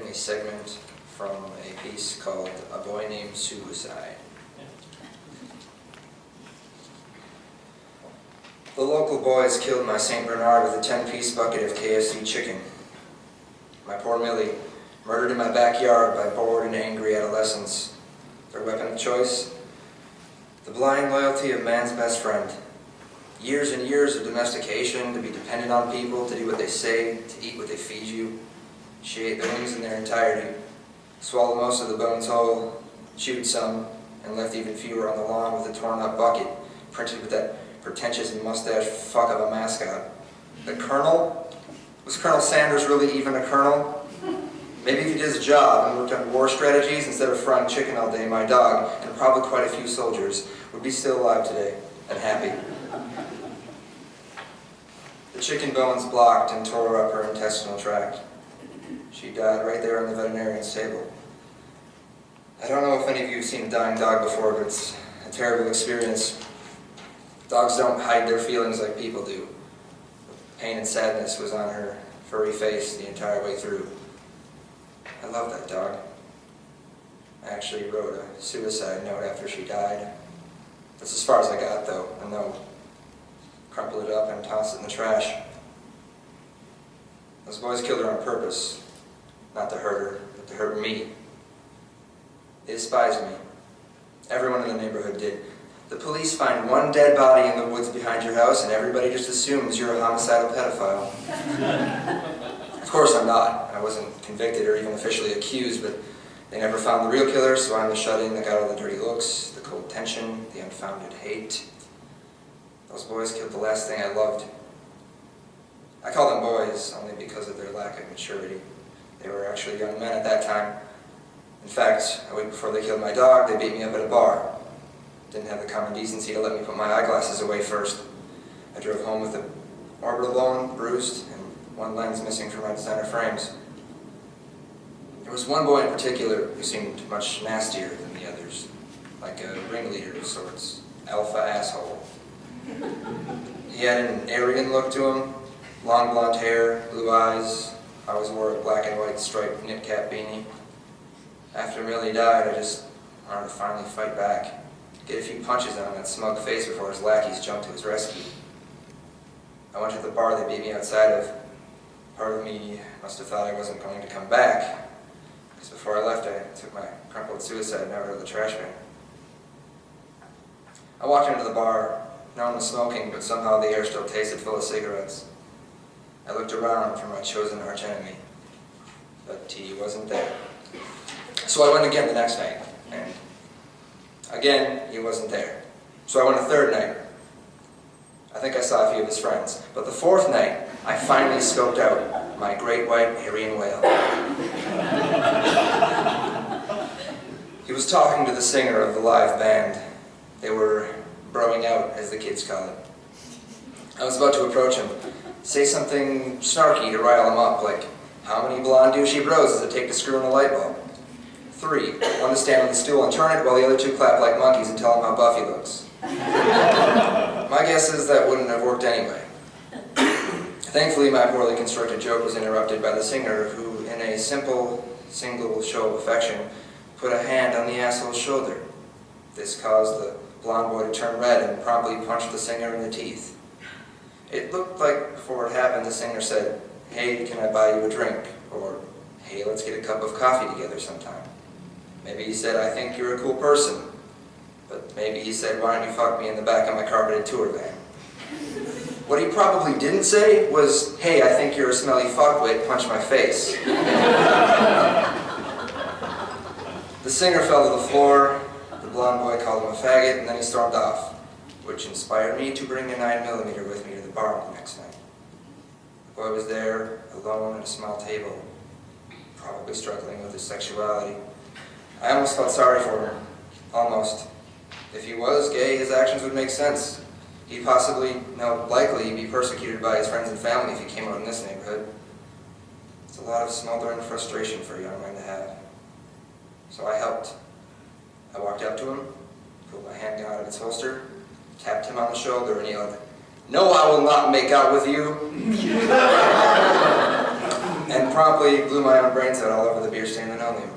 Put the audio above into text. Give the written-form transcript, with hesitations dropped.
a segment from a piece called A Boy Named Suicide. The local boys killed my St. Bernard with a 10-piece bucket of KFC chicken. My poor Millie, murdered in my backyard by bored and angry adolescents. Their weapon of choice? The blind loyalty of man's best friend. Years and years of domestication, to be dependent on people, to do what they say, to eat what they feed you. She ate the wings in their entirety, swallowed most of the bones whole, chewed some, and left even fewer on the lawn with a torn-up bucket, printed with that pretentious mustache fuck of a mascot. The Colonel? Was Colonel Sanders really even a colonel? Maybe if he did his job and worked on war strategies instead of frying chicken all day, my dog, and probably quite a few soldiers, would be still alive today, and happy. The chicken bones blocked and tore up her intestinal tract. She died right there in the veterinarian's table. I don't know if any of you have seen a dying dog before, but it's a terrible experience. Dogs don't hide their feelings like people do. Pain and sadness was on her furry face the entire way through. I love that dog. I actually wrote a suicide note after she died. That's as far as I got, though, a note. Crumpled it up and tossed it in the trash. Those boys killed her on purpose. Not to hurt her, but to hurt me. They despised me. Everyone in the neighborhood did. The police find one dead body in the woods behind your house and everybody just assumes you're a homicidal pedophile. Of course I'm not. I wasn't convicted or even officially accused, but they never found the real killer, so I'm the shut-in that got all the dirty looks, the cold tension, the unfounded hate. Those boys killed the last thing I loved. I call them boys only because of their lack of maturity. They were actually young men at that time. In fact, a week before they killed my dog, they beat me up at a bar. Didn't have the common decency to let me put my eyeglasses away first. I drove home with the orbital bone bruised and one lens missing from my center frames. There was one boy in particular who seemed much nastier than the others, like a ringleader of sorts, alpha asshole. He had an Aryan look to him, long blonde hair, blue eyes, always wore a black and white striped knit cap beanie. After Millie died, I just wanted to finally fight back, get a few punches on that smug face before his lackeys jumped to his rescue. I went to the bar they beat me outside of. Part of me must have thought I wasn't going to come back, because before I left I took my crumpled suicide note out of the trash bin. I walked into the bar. No one was smoking, but somehow the air still tasted full of cigarettes. I looked around for my chosen archenemy, but he wasn't there. So I went again the next night, and again, he wasn't there. So I went a third night. I think I saw a few of his friends. But the fourth night, I finally scoped out my great white Aryan whale. He was talking to the singer of the live band. They were broing out, as the kids call it. I was about to approach him, say something snarky to rile him up, like, how many blonde douchey bros does it take to screw in a light bulb? 3. One to stand on the stool and turn it while the other 2 clap like monkeys and tell him how buff he looks. My guess is that wouldn't have worked anyway. Thankfully, my poorly constructed joke was interrupted by the singer who, in a simple, single show of affection, put a hand on the asshole's shoulder. This caused the blonde boy to turn red and promptly punched the singer in the teeth. It looked like before it happened, the singer said, "Hey, can I buy you a drink?" Or, "Hey, let's get a cup of coffee together sometime." Maybe he said, "I think you're a cool person." But maybe he said, "Why don't you fuck me in the back of my carpeted tour van?" What he probably didn't say was, "Hey, I think you're a smelly fuckwit, punch my face." The singer fell to the floor, the blonde boy called him a faggot, and then he stormed off, which inspired me to bring a 9mm with me to the bar the next night. The boy was there, alone at a small table, probably struggling with his sexuality. I almost felt sorry for him. Almost. If he was gay, his actions would make sense. He'd possibly, likely, be persecuted by his friends and family if he came out in this neighborhood. It's a lot of smoldering frustration for a young man to have. So I helped. I walked up to him, pulled my handgun out of its holster, tapped him on the shoulder, and yelled, "No, I will not make out with you!" And promptly blew my own brains out all over the beer stand linoleum.